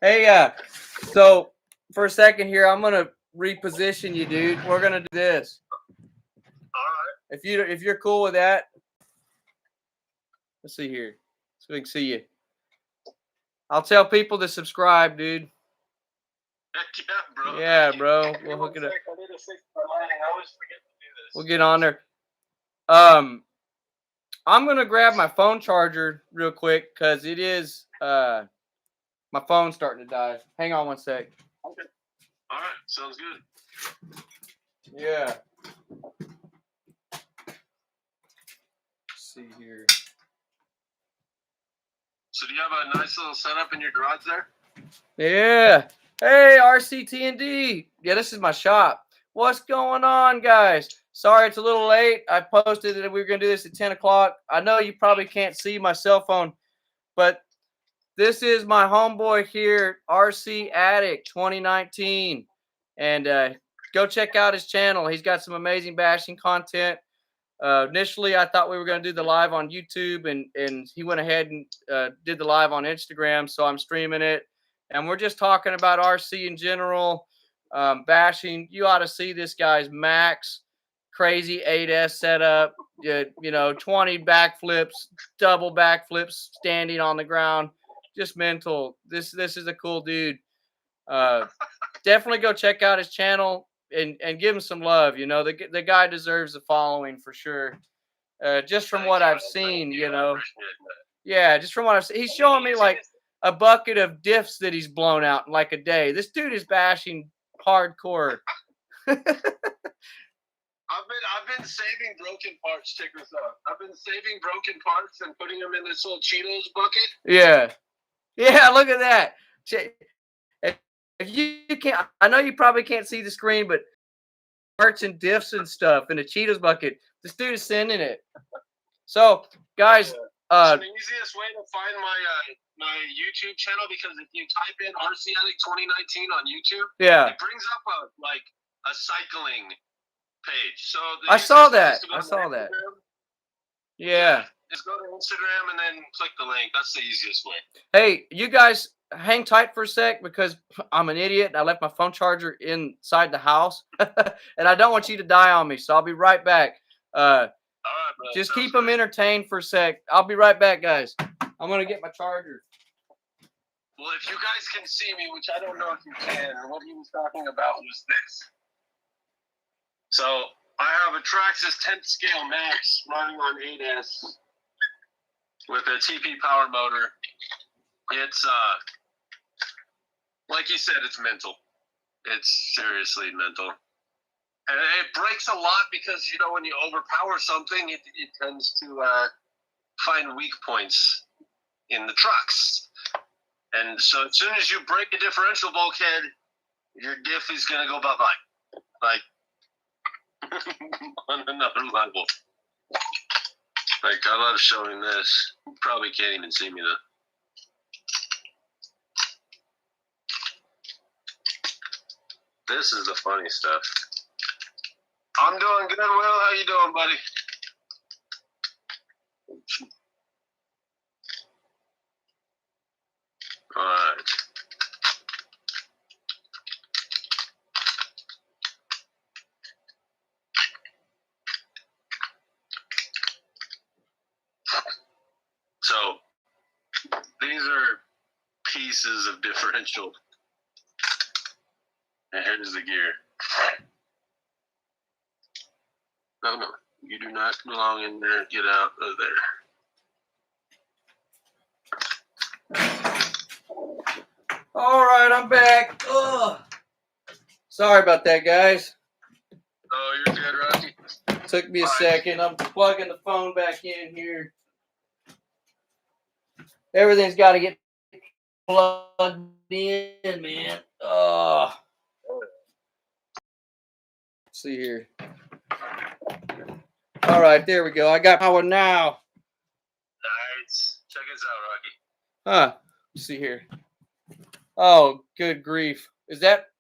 Hey, so for a second here, I'm gonna reposition you, dude. We're gonna do this. All right. If you're cool with that, let's see here, so we can see you. I'll tell people to subscribe, dude. Heck yeah, bro. Yeah, bro. We'll hook it up. I need to fix my lighting. I always forget to do this. We'll get on there. I'm gonna grab my phone charger real quick because it is my phone's starting to die. Hang on one sec. Okay. All right. Sounds good. Yeah. Let's see here. So do you have a nice little setup in your garage there? Yeah. Hey, RCT&D. Yeah, this is my shop. What's going on, guys? Sorry it's a little late. I posted that we were going to do this at 10 o'clock. I know you probably can't see my cell phone, but this is my homeboy here, RC Addict 2019. And go check out his channel. He's got some amazing bashing content. Initially, I thought we were going to do the live on YouTube, and he went ahead and did the live on Instagram, so I'm streaming it. And we're just talking about RC in general, bashing. You ought to see this guy's Max, crazy 8S setup, 20 backflips, double backflips, standing on the ground. Just mental. This is a cool dude. Definitely go check out his channel and give him some love. The guy deserves a following for sure. Just from what I've seen, yeah, just from what I've seen, he's showing me like a bucket of diffs that he's blown out in like a day. This dude is bashing hardcore. I've been saving broken parts. Check this out. I've been saving broken parts and putting them in this little Cheetos bucket. Yeah, look at that. If you can't, I know you probably can't see the screen, but parts and diffs and stuff in a Cheetos bucket. This dude is sending it. So, guys, it's the easiest way to find my YouTube channel, because if you type in RC Addict 2019 on YouTube, yeah, it brings up a cycling page. So I saw that. Yeah. Just go to Instagram and then click the link. That's the easiest way. Hey, you guys hang tight for a sec because I'm an idiot. I left my phone charger inside the house and I don't want you to die on me. So I'll be right back. All right, just keep them entertained for a sec. I'll be right back, guys. I'm going to get my charger. Well, if you guys can see me, which I don't know if you can, what he was talking about was this. So I have a Traxxas 10th scale Max running on 8S with a TP power motor. It's like you said, it's mental. It's seriously mental. And it breaks a lot because, when you overpower something, it tends to find weak points in the trucks. And so as soon as you break a differential bulkhead, your diff is going to go bye-bye. Like, on another level. Like, I love showing this. You probably can't even see me, though. This is the funny stuff. I'm doing good, Will. How you doing, buddy? All right. So, these are pieces of differential. And here's the gear. No, you do not belong in there. Get out of there. All right, I'm back. Ugh. Sorry about that, guys. Oh, you're good, Rocky. Took me a second. I'm plugging the phone back in here. Everything's got to get plugged in, man. Oh. Let's see here. All right, there we go. I got power now. Nice. Check this out, Huh. Rocky. Let's see here. Oh, good grief. Is that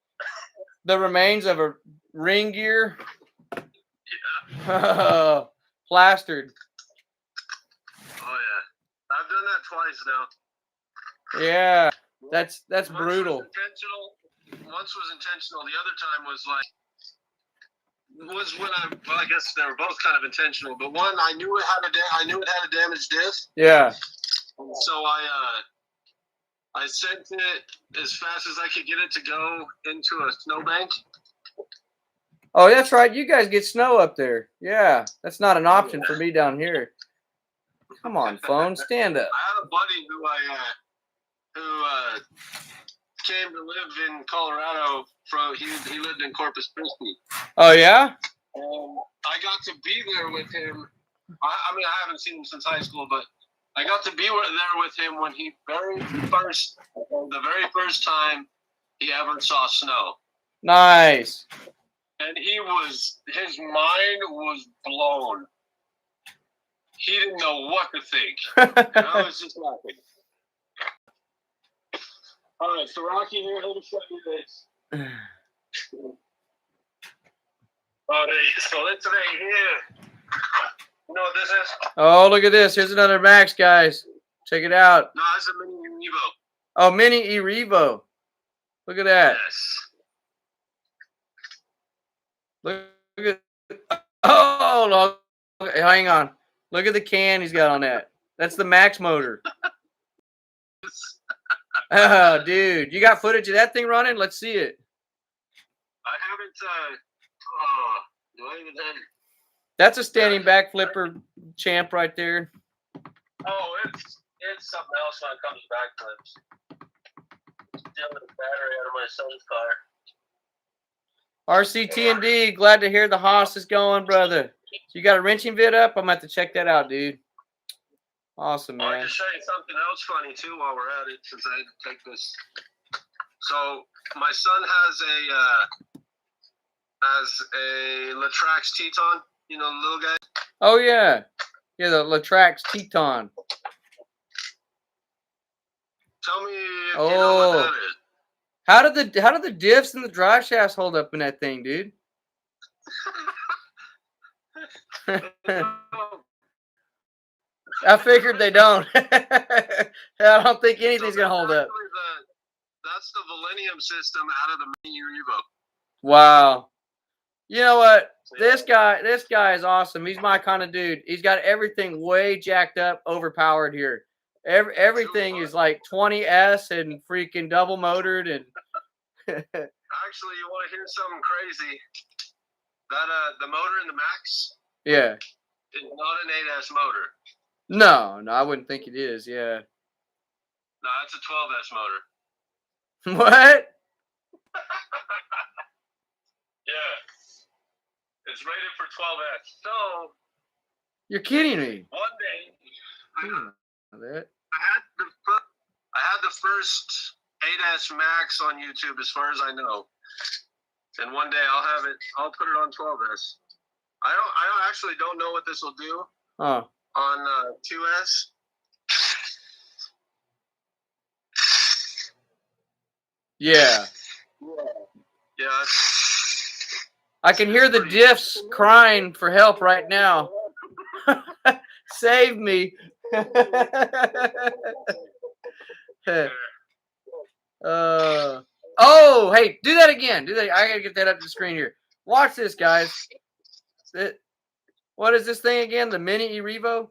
the remains of a ring gear? Yeah. Plastered. Oh, yeah. I've done that twice now. Yeah. That's brutal. Once was intentional. The other time was when I guess they were both kind of intentional. But one, I knew it had a damaged diff. Yeah. So I sent it as fast as I could get it to go into a snowbank. Oh, that's right. You guys get snow up there. Yeah, that's not an option for me down here. Come on, phone, stand up. I had a buddy who came to live in Colorado. He lived in Corpus Christi. Oh yeah. I got to be there with him. I mean, I haven't seen him since high school, but I got to be there with him when the very first time he ever saw snow. Nice. And his mind was blown. He didn't know what to think. And I was just laughing. All right, so Rocky here, let me show you this. So it's right here. You know what this is? Oh, look at this. Here's another Max, guys. Check it out. No, it's a mini Revo. Oh, mini Revo. Look at that. Yes. Look at. Oh, look, hang on. Look at the can he's got on that. That's the Max motor. Oh, dude, you got footage of that thing running? Let's see it. I haven't. Do I even have? That's a standing back flipper champ right there. Oh, it's something else when it comes to backflips. Stealing the battery out of my son's car. RCT&D, glad to hear the Haas is going, brother. You got a wrenching vid up? I'm going to have to check that out, dude. Awesome, man. I'll just show you something else funny, too, while we're at it, since I take this. So, my son has a Latrax Teton, you know, the little guy? Oh, yeah. Yeah, the Latrax Teton. Tell me if you know what that is. How did the diffs and the drive shafts hold up in that thing, dude? I figured they don't. I don't think anything's gonna hold up. That's the Millennium system out of the mini Revo. Wow. You know what? This guy is awesome. He's my kind of dude. He's got everything way jacked up, overpowered here. Everything is like 20S and freaking double motored and. Actually, you want to hear something crazy? That the motor in the Max. Yeah. Is not an 8S motor. No, I wouldn't think it is. Yeah. No, it's a 12S motor. What? Yeah. It's rated for 12S. So. You're kidding me. One day. I had the first 8S Max on YouTube, as far as I know. And one day I'll put it on 12S. I actually don't know what this will do on 2S. Yeah. Yeah. I can hear the diffs crying for help right now. Save me. Oh, hey, do that again. Do that. I gotta get that up to the screen here. Watch this, guys. What is this thing again? The mini Revo?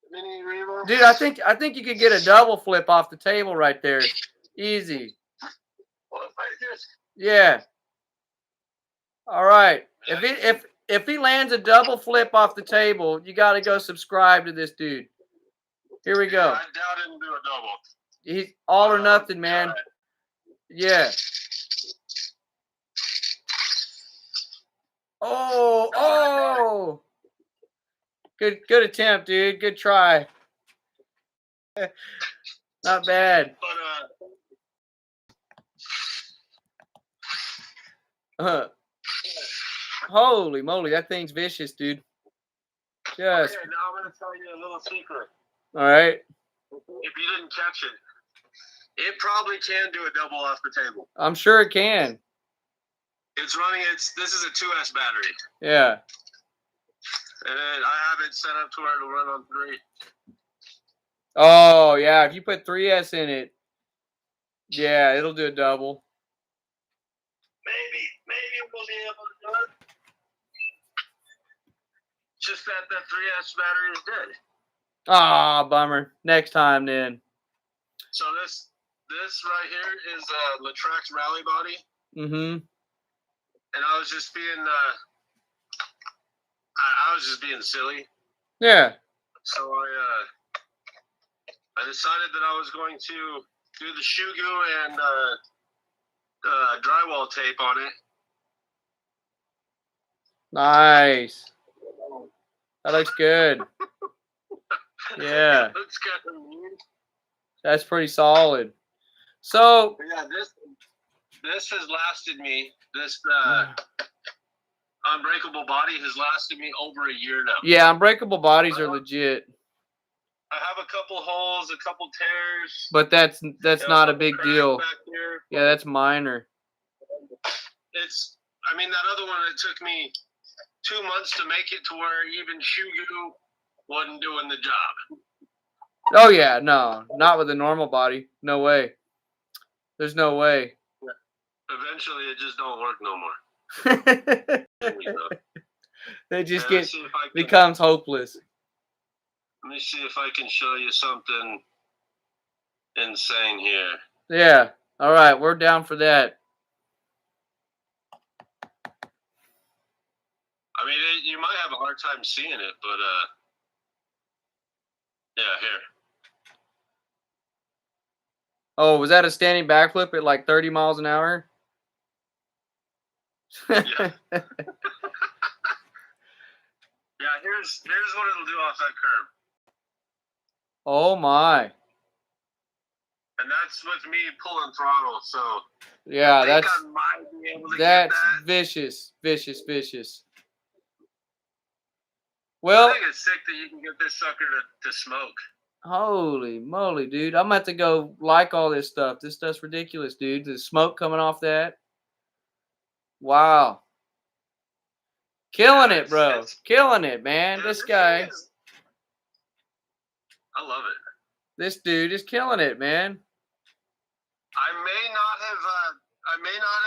Mini Revo? Dude, I think you could get a double flip off the table right there. Easy. Yeah. All right. If he lands a double flip off the table, you got to go subscribe to this dude. Here we go. I doubt him to do a double. He's all or nothing, man. Yeah. Oh. Good attempt, dude. Good try. Not bad. Holy moly, that thing's vicious, dude. Just. Okay, now I'm going to tell you a little secret. All right. If you didn't catch it, it probably can do a double off the table. I'm sure it can. It's running. This is a 2S battery. Yeah. And I have it set up to where it'll run on 3. Oh, yeah. If you put 3S in it, yeah, it'll do a double. Maybe we'll be able to do it. Just that 3S battery is dead. Ah, bummer. Next time then. So this right here is Latrax rally body. Mm-hmm. And I was just being I was just being silly. Yeah. So I decided that I was going to do the shoe goo and drywall tape on it. Nice. That looks good. Yeah. It looks kind of weird. That's pretty solid. So yeah, this has lasted me. This Unbreakable body has lasted me over a year now. yeah, Unbreakable bodies are legit. I have a couple holes, a couple tears. But that's not a big deal. Back there. Yeah, that's minor. I mean, that other one, it took me 2 months to make it to where even shoe goo wasn't doing the job. Oh yeah, no, not with a normal body. No way. There's no way. Eventually, it just don't work no more. It just becomes hopeless. Let me see if I can show you something insane here. Yeah. All right, we're down for that. I mean, you might have a hard time seeing it, but yeah, here. Oh, was that a standing backflip at like 30 miles an hour? Yeah. Yeah, here's what it'll do off that curb. Oh my. And that's with me pulling throttle, so yeah, I might be able to that's get that. vicious. I Well, think it's sick that you can get this sucker to smoke. Holy moly, dude. I'm about to go like all this stuff. This stuff's ridiculous, dude. The smoke coming off that. Wow. Killing it, bro. Killing it, man. This guy. I love it. This dude is killing it, man. I may not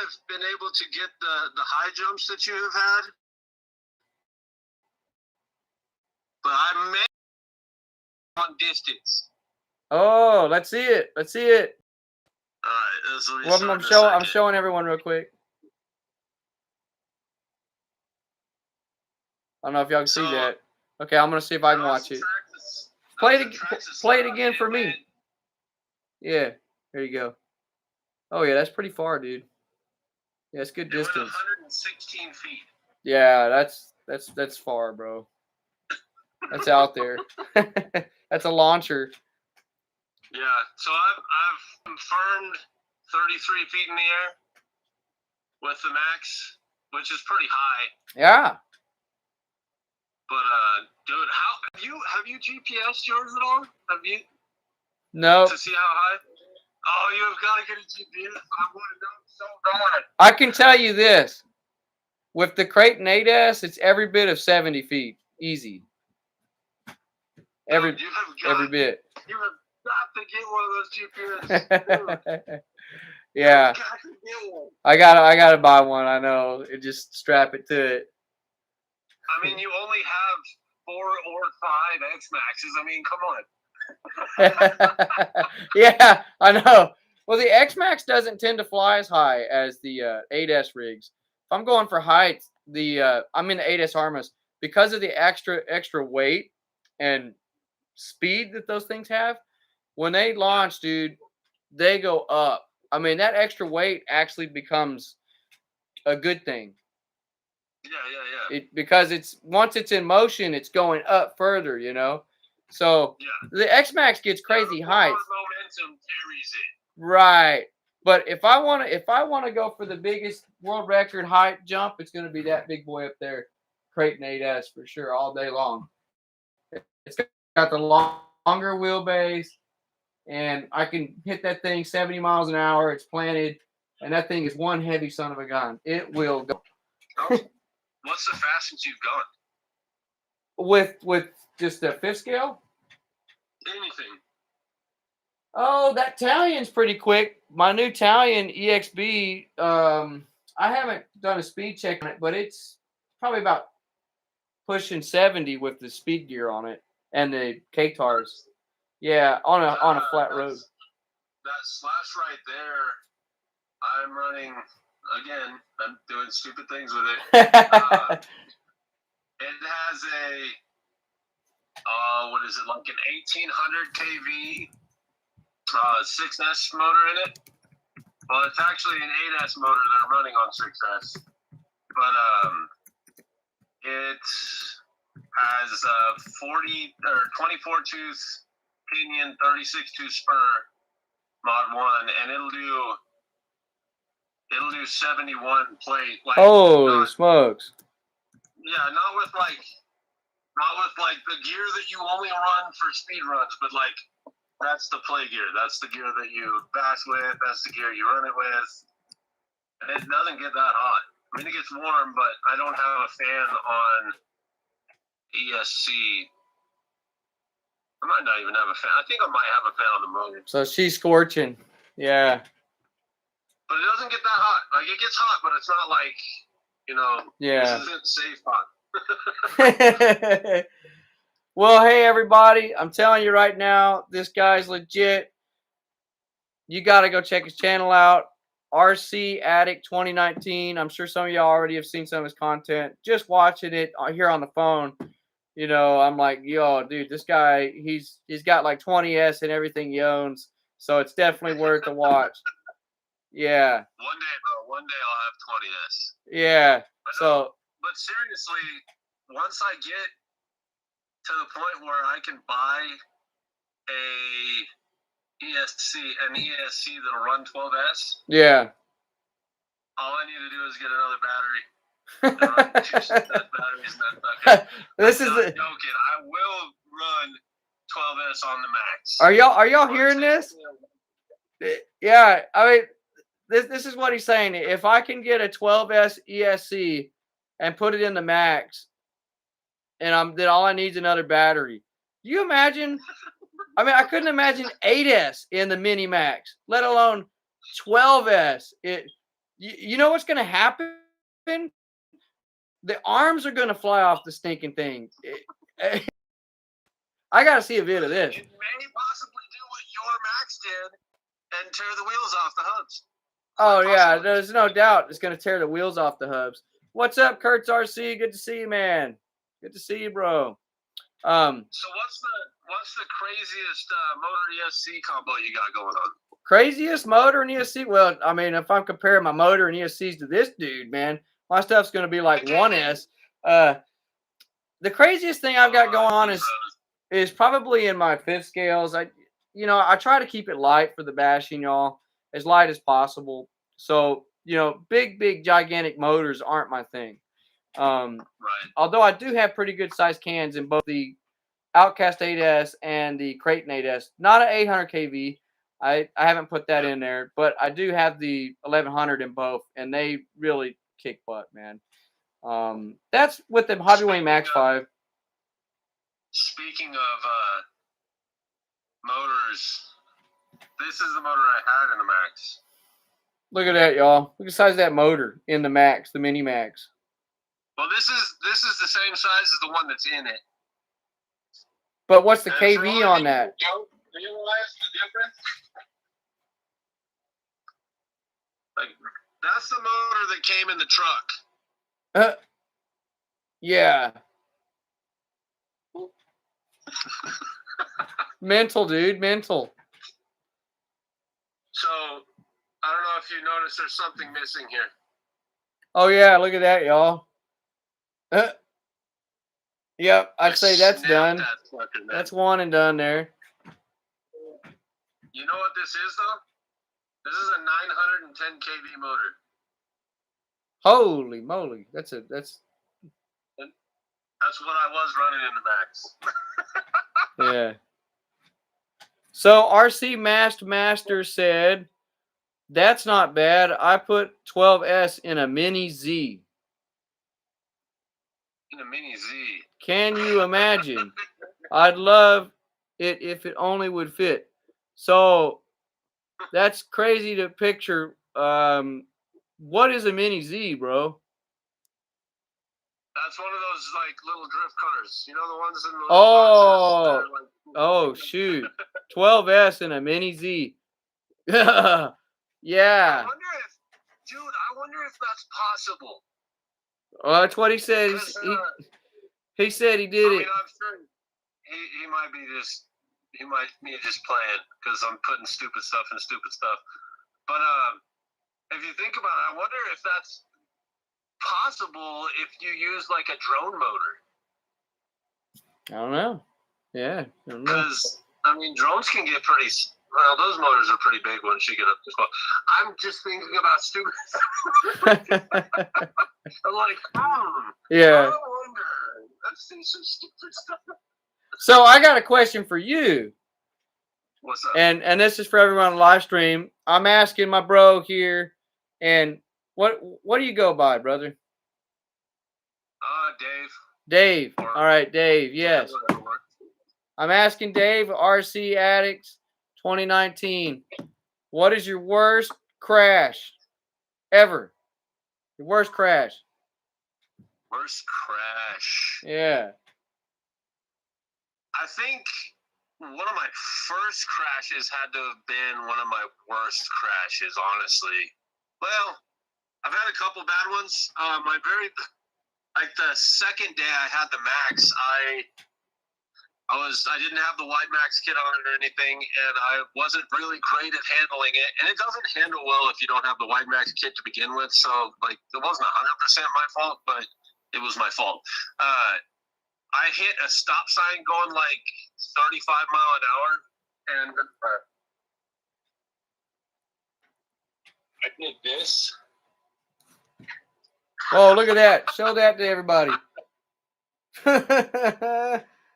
have been able to get the high jumps that you have had, but I may on distance. Oh, let's see it. Let's see it. All right, well, I'm showing everyone real quick. I don't know if y'all can see that. Okay, I'm gonna see if I can watch it. Play it again for me. Yeah, there you go. Oh yeah, that's pretty far, dude. Yeah, it's good distance. 116 feet. Yeah, that's far, bro. That's out there. That's a launcher. Yeah, so I've confirmed 33 feet in the air with the max, which is pretty high. Yeah. But dude, have you GPS'd yours at all? Have you? No. To see how high? Oh, you have got to get a GPS. I want to know so bad. I can tell you this: with the Creighton 8S, it's every bit of 70 feet, easy. Every bit. You have got to get one of those GPS. Yeah. I gotta buy one. I know. Just strap it to it. I mean, you only have 4 or 5 XMaxes. I mean, come on. Yeah, I know. Well, the XMax doesn't tend to fly as high as the 8S rigs. If I'm going for height, I'm in the 8S Armas because of the extra weight and speed that those things have. When they launch, dude, they go up. I mean, that extra weight actually becomes a good thing. Yeah. Because once it's in motion, it's going up further, you know. So the XMax gets crazy heights. Momentum carries it. Right. But if I want to go for the biggest world record height jump, it's going to be that big boy up there, Creighton 8S for sure, all day long. It's got the longer wheelbase, and I can hit that thing 70 miles an hour. It's planted, and that thing is one heavy son of a gun. It will go. What's the fastest you've gone? With just the fifth scale? Anything. Oh, that Talion's pretty quick. My new Talion EXB. I haven't done a speed check on it, but it's probably about pushing 70 with the speed gear on it and the K-Tars. Yeah, on a flat road. That slash right there, I'm running again. I'm doing stupid things with it. It has a what is it, like an 1800 kV 6S motor in it. Well, it's actually an 8S motor that I'm running on 6S, but it has 40 or 24 tooth pinion, 36 tooth spur mod 1, and it'll do 71 plate. Like, holy smokes! Yeah, not with like the gear that you only run for speed runs, but like that's the play gear. That's the gear that you bash with. That's the gear you run it with. And it doesn't get that hot. I mean, it gets warm, but I don't have a fan on ESC. I might not even have a fan. I think I might have a fan on the motor. So she's scorching. Yeah. But it doesn't get that hot. Like, it gets hot, but it's not like, yeah. This isn't safe hot. Well, hey, everybody. I'm telling you right now, this guy's legit. You got to go check his channel out. RC Addict 2019. I'm sure some of y'all already have seen some of his content. Just watching it here on the phone, I'm like, yo, dude, this guy, he's got like 20S and everything he owns. So it's definitely worth a watch. Yeah. One day, bro. One day I'll have 20S. Yeah. But seriously, once I get to the point where I can buy an ESC that'll run 12S. Yeah. All I need to do is get another battery. Run 2 batteries and that's this I'm is not joking. I will run 12S on the max. Are y'all hearing this? Yeah, I mean, this is what he's saying. If I can get a 12S ESC and put it in the max, and then all I need is another battery. You imagine? I mean, I couldn't imagine 8S in the mini max, let alone 12S. You know what's going to happen? The arms are going to fly off the stinking thing. I got to see a vid of this. It may possibly do what your Max did and tear the wheels off the hubs. Oh, yeah. There's no doubt it's going to tear the wheels off the hubs. What's up, Kurtz RC? Good to see you, man. Good to see you, bro. So what's the craziest motor ESC combo you got going on? Craziest motor and ESC? Well, I mean, if I'm comparing my motor and ESCs to this dude, man, my stuff's going to be like 1S. The craziest thing I've got going on is probably in my fifth scales. I try to keep it light for the bashing, y'all, as light as possible. So, big, gigantic motors aren't my thing. Right. Although I do have pretty good sized cans in both the Outcast 8S and the Creighton 8S. Not an 800 kV. I haven't put that in there, but I do have the 1100 in both, and they really kick butt, man. That's with the Hobbywing Max 5. Speaking of motors, this is the motor I had in the Max. Look at that, y'all. Look at the size of that motor in the Max, the Mini Max. Well, this is the same size as the one that's in it. But what's the KV on that? Do you realize the difference? Like, that's the motor that came in the truck. Yeah. Mental, dude. Mental. So, I don't know if you noticed there's something missing here. Oh, yeah. Look at that, y'all. Yep. I'd say that's done. That's one and done there. You know what this is, though? This is a 910 kV motor. Holy moly. That's what I was running in the Max. Yeah. So RC Master said, that's not bad. I put 12S in a Mini Z. In a Mini Z. Can you imagine? I'd love it if it only would fit. So that's crazy to picture. What is a Mini Z, bro? That's one of those like little drift cars. You know the ones in the Oh, boxes like, oh shoot, 12S and a Mini Z. Yeah. I wonder if, dude, I wonder if that's possible. Well, that's what he said. He said he did it. I'm sure he might be just playing because I'm putting stupid stuff in stupid stuff. But if you think about it, I wonder if that's possible if you use like a drone motor. I don't know. Yeah, I don't know. Because I mean, drones can get pretty. Well, those motors are pretty big once you get up to 12. I'm just thinking about stupid stuff. I'm like, yeah. I wonder. Let's see some stupid stuff. So I got a question for you. What's up? And this is for everyone on the live stream. I'm asking my bro here, and what do you go by, brother? Dave. Dave. All right, Dave. Yes. I'm asking Dave, RC Addicts 2019. What is your worst crash ever? Your worst crash. Worst crash. Yeah. I think one of my first crashes had to have been one of my worst crashes, honestly. Well, I've had a couple bad ones. The second day I had the Max, I didn't have the white Max kit on it or anything, and I wasn't really great at handling it. And it doesn't handle well if you don't have the white Max kit to begin with. So, like, it wasn't 100% my fault, but it was my fault. I hit a stop sign going like 35 mile an hour, and I did this. Oh, look at that. Show that to everybody.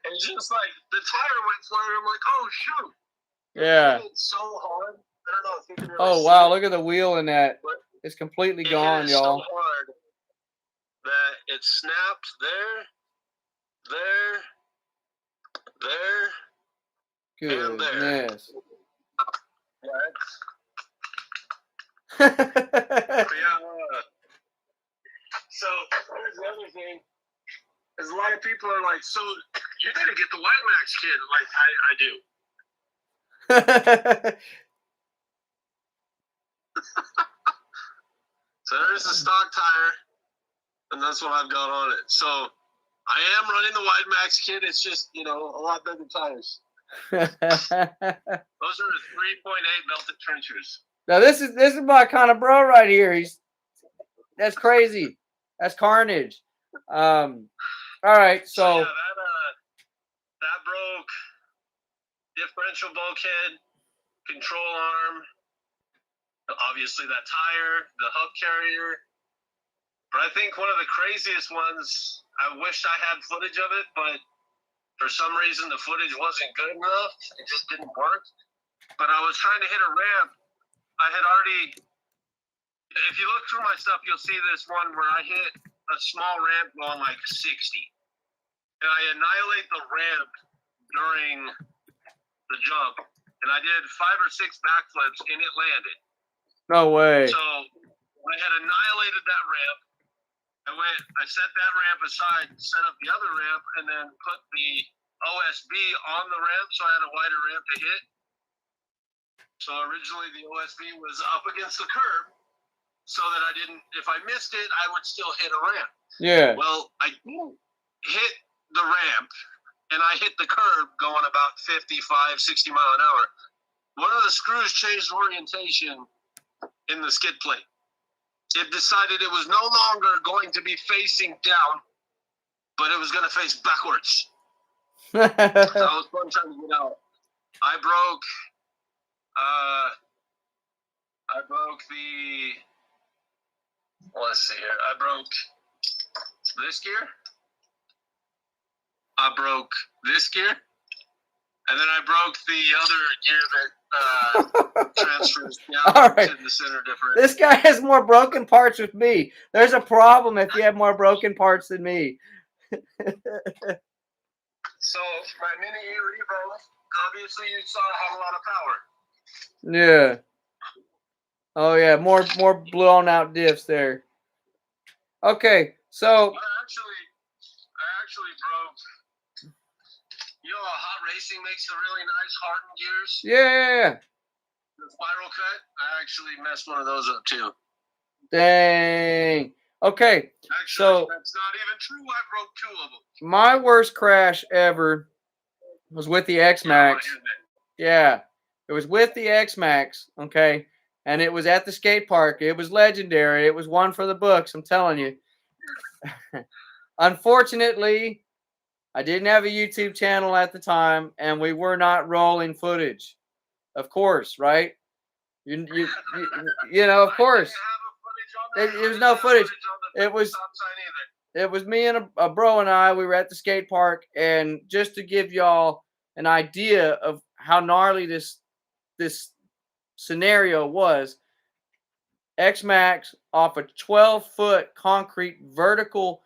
It's just like the tire went flat. I'm like, oh shoot! Yeah. It's so hard. I don't know if you can really oh see wow! it, Look at the wheel in that. It's completely gone, y'all. So hard that it snapped there, and there. Goodness. So here's the other thing. Is a lot of people are like, so you gotta get the white Max kit. Like, I do. So there's the stock tire, and that's what I've got on it. So I am running the white Max kit. It's just, a lot bigger tires. Those are the 3.8 melted trenchers. Now this is my kind of bro right here. That's crazy. That's carnage. All right, so yeah, that broke differential bulkhead, control arm, obviously that tire, the hub carrier. But I think one of the craziest ones, I wished I had footage of it, but for some reason the footage wasn't good enough. It just didn't work. But I was trying to hit a ramp. I had already, if you look through my stuff, you'll see this one where I hit a small ramp going like 60. And I annihilate the ramp during the jump. And I did 5 or 6 backflips and it landed. No way. So I had annihilated that ramp. I set that ramp aside, set up the other ramp, and then put the OSB on the ramp so I had a wider ramp to hit. So originally the OSB was up against the curb so that if I missed it, I would still hit a ramp. Yeah. Well, I hit the ramp and I hit the curb going about 55, 60 mile an hour. One of the screws changed orientation in the skid plate. It decided it was no longer going to be facing down, but it was going to face backwards. So I was trying to get out. I broke let's see here. I broke this gear. I broke this gear. And then I broke the other gear that transfers down to the center differential. This guy has more broken parts with me. There's a problem if you have more broken parts than me. So my Mini Revo, obviously you saw it had a lot of power. Yeah. Oh yeah, more blown out diffs there. Okay, so I actually broke. You know how hot racing makes the really nice hardened gears? yeah. The spiral cut. I actually messed one of those up too. Dang. Okay. Actually, so that's not even true. I broke 2 of them. My worst crash ever was with the XMax. Yeah. It was with the XMax, okay? And it was at the skate park. It was legendary. It was one for the books, I'm telling you. Unfortunately, I didn't have a YouTube channel at the time, and we were not rolling footage. Of course, right? You know, of course. There was no footage. It was me and a bro and I. We were at the skate park, and just to give y'all an idea of how gnarly this scenario was, XMax off a 12-foot concrete vertical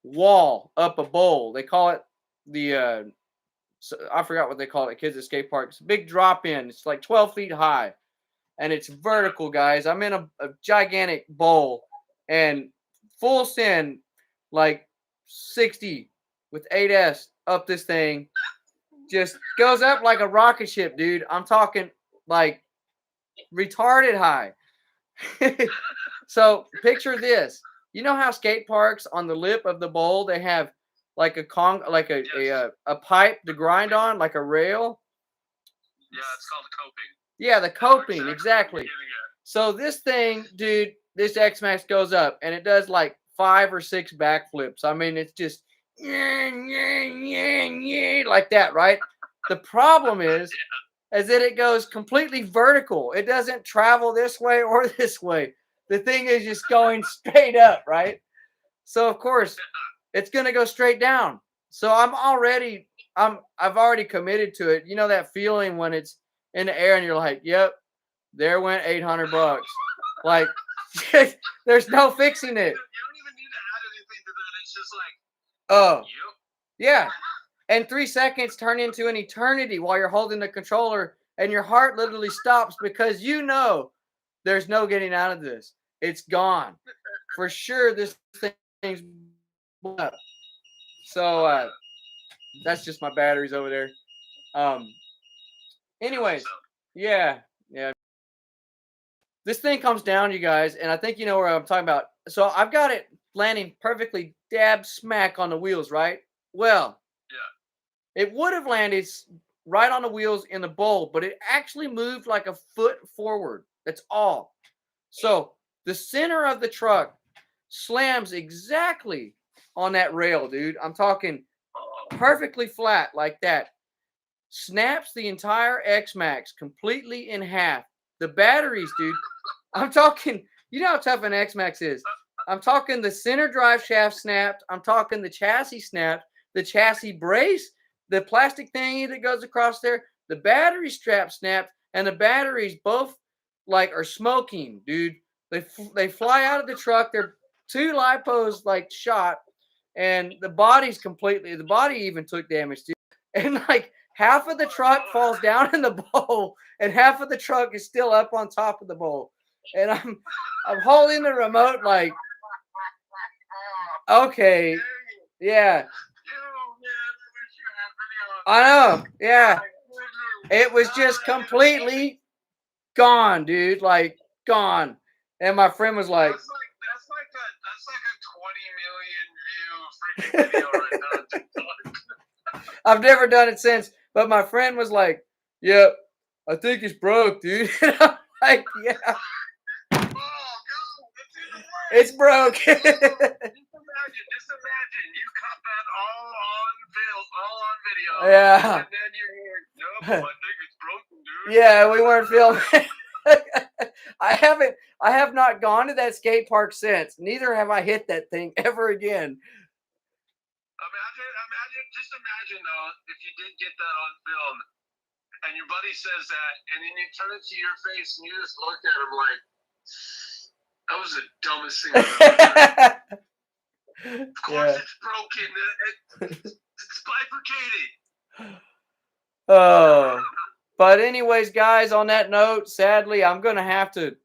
wall up a bowl. They call it the I forgot what they call it. Kids at skate parks. Big drop in. It's like 12 feet high, and it's vertical, guys. I'm in a gigantic bowl, and full send, like 60 with 8S up this thing. Just goes up like a rocket ship, dude. I'm talking like retarded high. So picture this. You know how skate parks on the lip of the bowl, they have like a pipe to grind on, like a rail? Yeah, it's called coping. Yeah, the coping, exactly. So this thing, dude, this XMax goes up, and it does like 5 or 6 backflips. I mean, it's just like that, right? The problem is that it goes completely vertical. It doesn't travel this way or this way. The thing is just going straight up, right? So of course, it's gonna go straight down. So I've already committed to it. You know that feeling when it's in the air and you're like, "Yep, there went $800." Like, there's no fixing it. You don't even need to add anything to that. It's just like, oh, yeah. And 3 seconds turn into an eternity while you're holding the controller, and your heart literally stops because you know there's no getting out of this. It's gone. For sure, this thing's up. So that's just my batteries over there. Anyways, yeah. This thing comes down, you guys, and I think you know where I'm talking about. So I've got it landing perfectly dab smack on the wheels, right? Well, it would have landed right on the wheels in the bowl, but it actually moved like a foot forward. That's all. So the center of the truck slams exactly on that rail, dude. I'm talking perfectly flat like that. Snaps the entire XMax completely in half. The batteries, dude. I'm talking, you know how tough an XMax is. I'm talking the center drive shaft snapped. I'm talking the chassis snapped. The chassis brace, the plastic thingy that goes across there, the battery strap snapped, and the batteries both like are smoking, dude. They fly out of the truck. They're 2 lipos like shot, and the body even took damage, dude. And like half of the truck falls down in the bowl, and half of the truck is still up on top of the bowl. And I'm holding the remote like, okay, yeah. I know, yeah. It was just completely gone, dude, like gone. And my friend was like, that's like a 20 million view freaking video right now on TikTok. I've never done it since, but my friend was like, "Yep, I think it's broke, dude." And I'm like, "Yeah, oh, no, it's broke." Just imagine, you caught that all on video. Yeah. And then you're here, nope, I think it's broken, dude. Yeah, we weren't filming. I have not gone to that skate park since. Neither have I hit that thing ever again. Just imagine though, if you did get that on film, and your buddy says that, and then you turn it to your face, and you just look at him like, that was the dumbest thing I've ever done. Of course it's broken. It's bifurcated. Oh, But anyways, guys, on that note, sadly, I'm gonna have to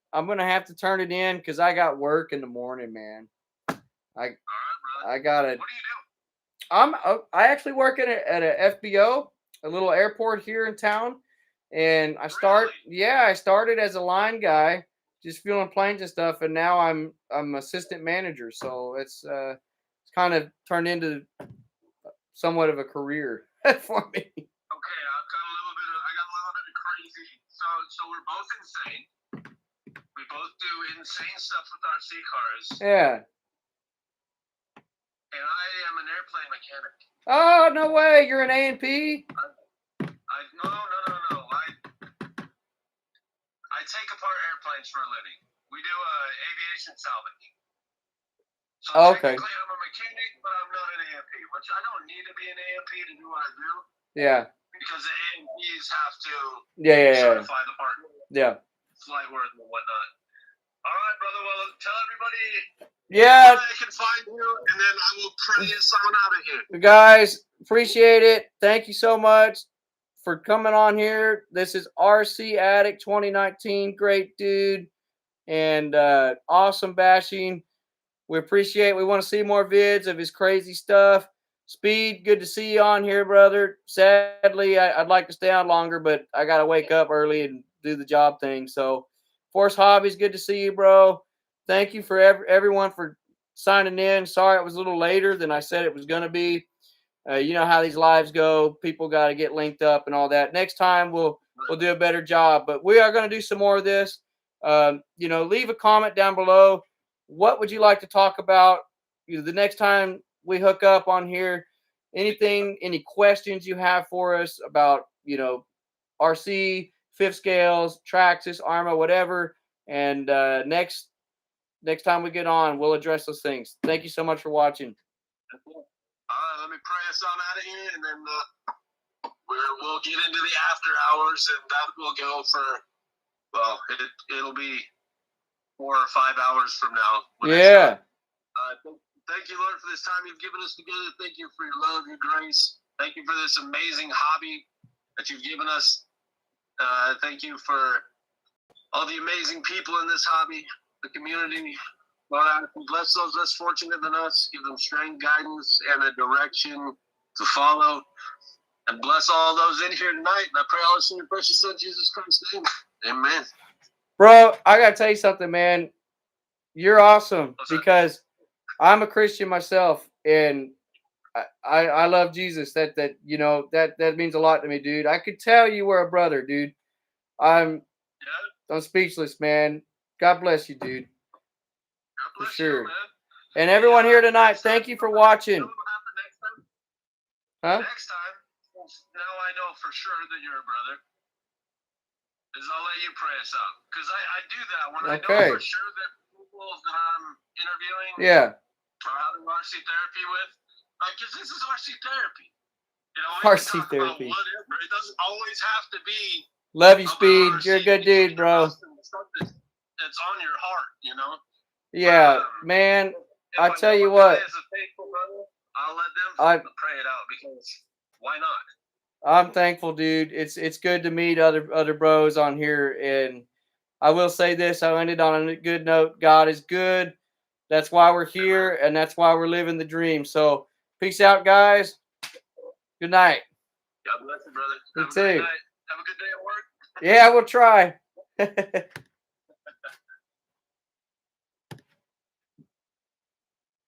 turn it in because I got work in the morning, man. I All right, brother. I gotta. What do you do? I actually work at a FBO, a little airport here in town, and I started as a line guy, just fueling planes and stuff, and now I'm assistant manager. So it's kind of turned into somewhat of a career for me. Okay, I got a little bit of crazy. So we're both insane. We both do insane stuff with our C cars. Yeah. And I am an airplane mechanic. Oh, no way! You're an A&P? No. I take apart airplanes for a living. We do aviation salvage. So Okay. technically I'm a mechanic, but I'm not an A&P, which I don't need to be an A&P to do what I do. Yeah. Because the A&Ps have to certify the part. Yeah. Flight worthy and whatnot. All right, brother. Well, tell everybody Yeah. where they can find you, and then I will pray us on out of here. Guys, appreciate it. Thank you so much for coming on here. This is RC Addict 2019. Great dude. And awesome bashing. We appreciate it. We want to see more vids of his crazy stuff. Speed, good to see you on here, brother. Sadly, I'd like to stay on longer, but I got to wake up early and do the job thing. So, Force Hobbies, good to see you, bro. Thank you for everyone for signing in. Sorry it was a little later than I said it was going to be. You know how these lives go. People got to get linked up and all that. Next time we'll do a better job. But we are going to do some more of this. Leave a comment down below. What would you like to talk about? The next time we hook up on here, any questions you have for us about, RC, fifth scales, Traxxas, Arma, whatever. And next time we get on, we'll address those things. Thank you so much for watching. Let me pray us on out of here, and then we'll get into the after hours, and that will go for, well, it'll be 4 or 5 hours from now. Yeah. Thank you, Lord, for this time you've given us together. Thank you for your love, your grace. Thank you for this amazing hobby that you've given us. Thank you for all the amazing people in this hobby, the community. Lord, I bless those less fortunate than us. Give them strength, guidance, and a direction to follow. And bless all those in here tonight. And I pray all this in your precious Son, Jesus Christ's name. Amen. Bro, I got to tell you something, man. You're awesome because I'm a Christian myself, and I love Jesus. That means a lot to me, dude. I could tell you were a brother, dude. I'm speechless, man. God bless you, dude. For sure. And everyone here tonight, thank you for watching. Huh? Next time, now I know for sure that you're a brother, is I'll let you pray us out. Because I do that when I know for sure that people that I'm interviewing are having RC therapy with. Like, because this is RC therapy. RC therapy. Whatever. It doesn't always have to be. Love you, Speed. You're a good dude, bro. It's on your heart, Yeah, man. I tell you what. As a faithful brother, I'll let them pray it out because why not? I'm thankful, dude. It's good to meet other bros on here, and I will say this. I ended on a good note. God is good. That's why we're here, and that's why we're living the dream. So, peace out, guys. Good night. God bless you, brother. You too. Have a good day at work. Yeah, we'll try.